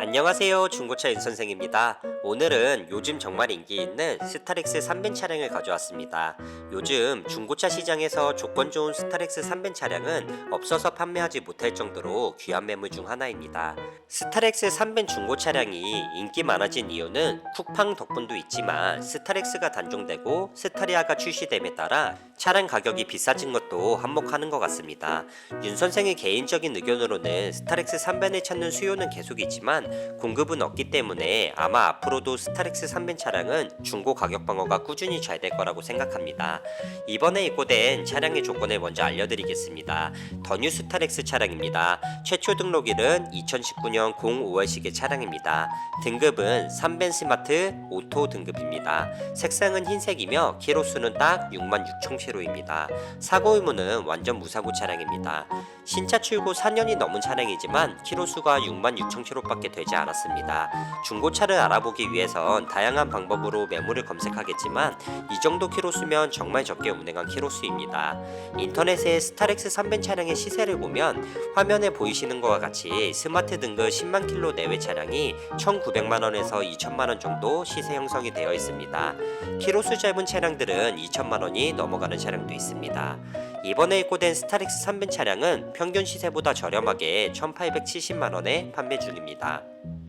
안녕하세요. 중고차 윤선생입니다. 오늘은 요즘 정말 인기 있는 스타렉스 3벤 차량을 가져왔습니다. 요즘 중고차 시장에서 조건 좋은 스타렉스 3벤 차량은 없어서 판매하지 못할 정도로 귀한 매물 중 하나입니다. 스타렉스 3벤 중고 차량이 인기 많아진 이유는 쿠팡 덕분도 있지만 스타렉스가 단종되고 스타리아가 출시됨에 따라 차량 가격이 비싸진 것도 한몫하는 것 같습니다. 윤 선생의 개인적인 의견으로는 스타렉스 3벤을 찾는 수요는 계속이지만 공급은 없기 때문에 아마 앞으로도 스타렉스 3벤 차량은 중고 가격 방어가 꾸준히 잘 될 거라고 생각합니다. 이번에 입고된 차량의 조건을 먼저 알려드리겠습니다. 더 뉴 스타렉스 차량입니다. 최초 등록일은 2019년 05월식의 차량입니다. 등급은 3벤 스마트 오토 등급입니다. 색상은 흰색이며 키로수는 딱 66,000km입니다. 사고 의무는 완전 무사고 차량입니다. 신차 출고 4년이 넘은 차량이지만 키로수가 66,000km밖에 되지 않았습니다. 중고차를 알아보기 위해선 다양한 방법으로 매물을 검색하겠지만 이 정도 키로수면 정말 적게 운행한 키로수입니다. 인터넷에 스타렉스 3벤 차량의 시세를 보면 화면에 보이시는 것과 같이 스마트 등급 10만 킬로 내외 차량이 1,900만원에서 2,000만원 정도 시세 형성이 되어 있습니다. 키로수 짧은 차량들은 2,000만원이 넘어가는 차량도 있습니다. 이번에 입고된 스타렉스 3벤 차량은 평균 시세보다 저렴하게 1,870만원에 판매 중입니다.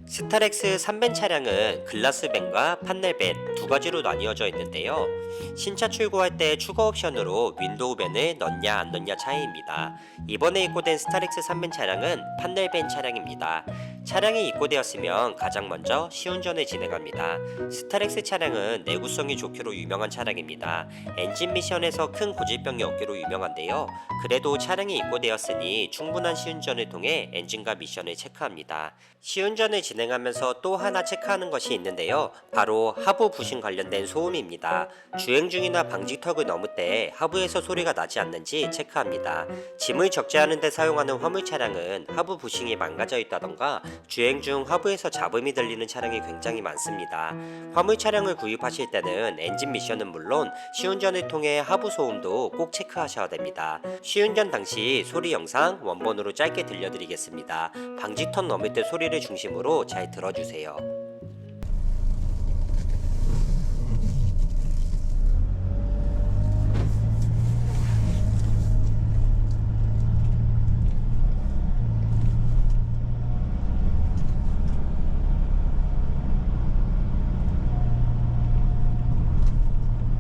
스타렉스 3벤 차량은 글라스벤과 판넬벤 두 가지로 나뉘어져 있는데요. 신차 출고할 때 추가 옵션으로 윈도우벤을 넣냐 안 넣냐 차이입니다. 이번에 입고된 스타렉스 3벤 차량은 판넬벤 차량입니다. 차량이 입고되었으면 가장 먼저 시운전을 진행합니다. 스타렉스 차량은 내구성이 좋기로 유명한 차량입니다. 엔진 미션에서 큰 고질병이 없기로 유명한데요. 그래도 차량이 입고되었으니 충분한 시운전을 통해 엔진과 미션을 체크합니다. 시운전을 진행하면서 또 하나 체크하는 것이 있는데요. 바로 하부 부신 관련된 소음입니다. 주행 중이나 방지턱을 넘을 때 하부에서 소리가 나지 않는지 체크합니다. 짐을 적재하는 데 사용하는 화물 차량은 하부 부싱이 망가져 있다던가 주행 중 하부에서 잡음이 들리는 차량이 굉장히 많습니다. 화물 차량을 구입하실 때는 엔진 미션은 물론 시운전을 통해 하부 소음도 꼭 체크하셔야 됩니다. 시운전 당시 소리 영상 원본으로 짧게 들려드리겠습니다. 방지턱 넘을 때 소리를 중심으로 잘 들어주세요.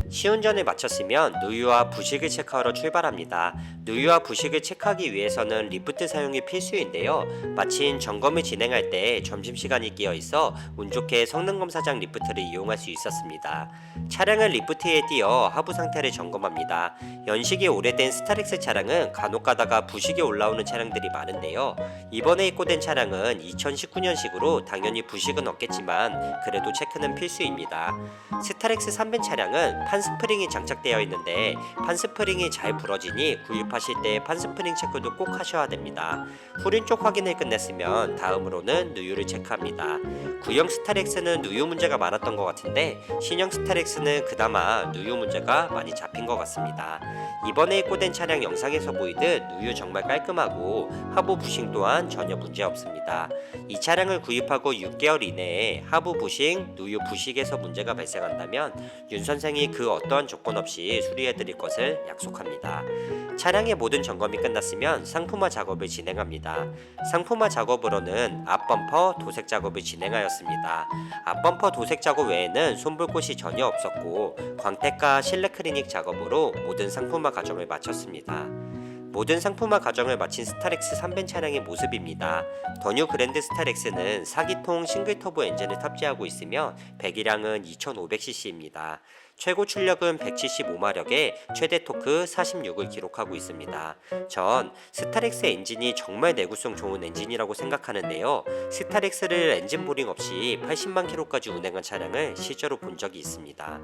시운전을 마쳤으면 누유와 부식을 체크하러 출발합니다. 누유와 부식을 체크하기 위해서는 리프트 사용이 필수인데요. 마침 점검을 진행할 때 점심시간이 끼어 있어 운 좋게 성능검사장 리프트를 이용할 수 있었습니다. 차량을 리프트에 띄어 하부 상태를 점검합니다. 연식이 오래된 스타렉스 차량은 간혹 가다가 부식이 올라오는 차량들이 많은데요. 이번에 입고된 차량은 2019년식으로 당연히 부식은 없겠지만 그래도 체크는 필수입니다. 스타렉스 3벤 차량은 판스프링이 장착되어 있는데 판스프링이 잘 부러지니 구입하실 때 판스프링 체크도 꼭 하셔야 됩니다. 후륜 쪽 확인을 끝냈으면 다음으로는 누유를 체크합니다. 구형 스타렉스는 누유 문제가 많았던 것 같은데 신형 스타렉스는 그나마 누유 문제가 많이 잡힌 것 같습니다. 이번에 입고된 차량 영상에서 보이듯 누유 정말 깔끔하고 하부 부싱 또한 전혀 문제 없습니다. 이 차량을 구입하고 6개월 이내에 하부 부싱, 누유 부식에서 문제가 발생한다면 윤 선생이 그 어떠한 조건 없이 수리해 드릴 것을 약속합니다. 차량의 모든 점검이 끝났으면 상품화 작업을 진행합니다. 상품화 작업으로는 앞범퍼 도색 작업을 진행하였습니다. 앞범퍼 도색 작업 외에는 손볼 곳이 전혀 없었고 광택과 실내 클리닉 작업으로 모든 상품화 과정을 마쳤습니다. 모든 상품화 과정을 마친 스타렉스 3벤 차량의 모습입니다. 더 뉴 그랜드 스타렉스는 4기통 싱글 터보 엔진을 탑재하고 있으며 배기량은 2500cc입니다. 최고 출력은 175마력에 최대 토크 46을 기록하고 있습니다. 전 스타렉스 엔진이 정말 내구성 좋은 엔진이라고 생각하는데요. 스타렉스를 엔진 보링 없이 80만 킬로까지 운행한 차량을 실제로 본 적이 있습니다.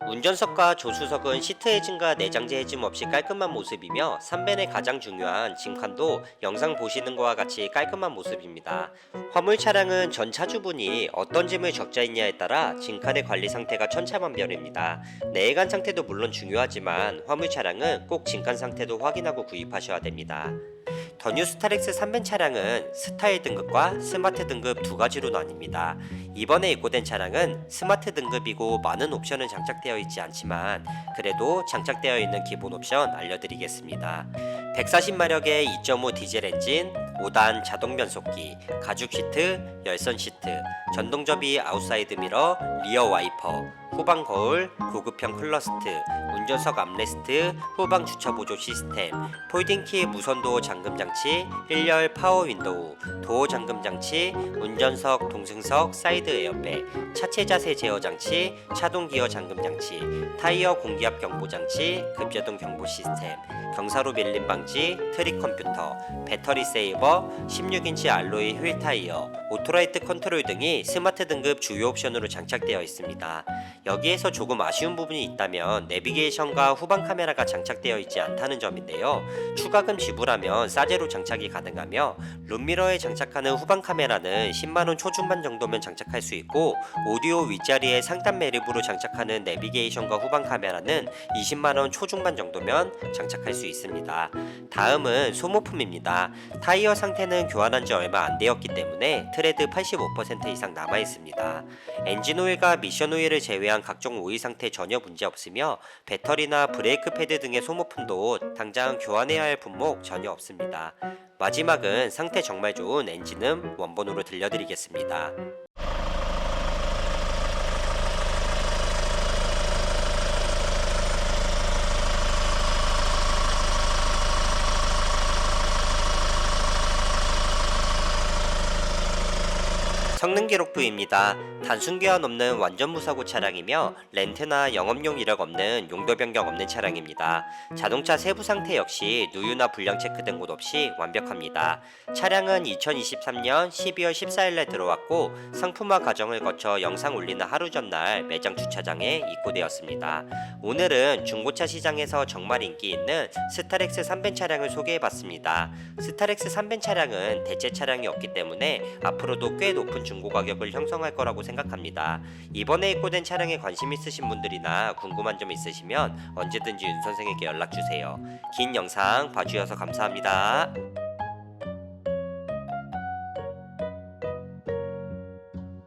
운전석과 조수석은 시트 해짐과 내장재 해짐 없이 깔끔한 모습이며 3벤의 가장 중요한 짐칸도 영상 보시는 것과 같이 깔끔한 모습입니다. 화물 차량은 전 차주분이 어떤 짐을 적재했냐에 따라 짐칸의 관리 상태가 천차만별입니다. 내외관 상태도 물론 중요하지만 화물 차량은 꼭 짐칸 상태도 확인하고 구입하셔야 됩니다. 더 뉴 스타렉스 3벤 차량은 스타일 등급과 스마트 등급 두 가지로 나뉩니다. 이번에 입고된 차량은 스마트 등급이고 많은 옵션은 장착되어 있지 않지만 그래도 장착되어 있는 기본 옵션 알려드리겠습니다. 140마력의 2.5 디젤 엔진, 5단 자동 변속기, 가죽 시트, 열선 시트, 전동 접이 아웃사이드 미러, 리어 와이퍼, 후방 거울, 고급형 클러스트, 운전석 암레스트, 후방 주차 보조 시스템, 폴딩키 무선도어 잠금 장치, 1열 파워 윈도우, 도어 잠금 장치, 운전석 동승석 사이드 에어백, 차체 자세 제어 장치, 차동 기어 잠금 장치, 타이어 공기압 경보 장치, 급제동 경보 시스템, 경사로 밀림 방지, 트릭 컴퓨터, 배터리 세이버, 16인치 알로이 휠 타이어, 오토라이트 컨트롤 등이 스마트 등급 주요 옵션으로 장착되어 있습니다. 여기에서 조금 아쉬운 부분이 있다면 내비게이션과 후방 카메라가 장착되어 있지 않다는 점인데요. 추가금 지불하면 싸제로 장착이 가능하며 룸미러에 장착하는 후방 카메라는 10만원 초중반 정도면 장착할 수 있고 오디오 윗자리에 상단 매립으로 장착하는 내비게이션과 후방 카메라는 20만원 초중반 정도면 장착할 수 있습니다. 다음은 소모품입니다. 타이어 상태는 교환한 지 얼마 안 되었기 때문에 트레드 85% 이상 남아 있습니다. 엔진 오일과 미션 오일을 제외한 각종 오일 상태 전혀 문제 없으며 배터리나 브레이크 패드 등의 소모품도 당장 교환해야 할 품목 전혀 없습니다. 마지막은 상태 정말 좋은 엔진음 원본으로 들려드리겠습니다. 성능 기록부입니다. 단순 교환 없는 완전 무사고 차량이며 렌트나 영업용 이력 없는 용도 변경 없는 차량입니다. 자동차 세부 상태 역시 누유나 불량 체크 등 곳 없이 완벽합니다. 차량은 2023년 12월 14일에 들어왔고 상품화 과정을 거쳐 영상 올리는 하루 전날 매장 주차장에 입고되었습니다. 오늘은 중고차 시장에서 정말 인기 있는 스타렉스 3벤 차량을 소개해봤습니다. 스타렉스 3벤 차량은 대체 차량이 없기 때문에 앞으로도 꽤 높은 중고 가격을 형성할 거라고 생각합니다. 이번에 입고된 차량에 관심 있으신 분들이나 궁금한 점 있으시면 언제든지 윤 선생에게 연락주세요. 긴 영상 봐주셔서 감사합니다.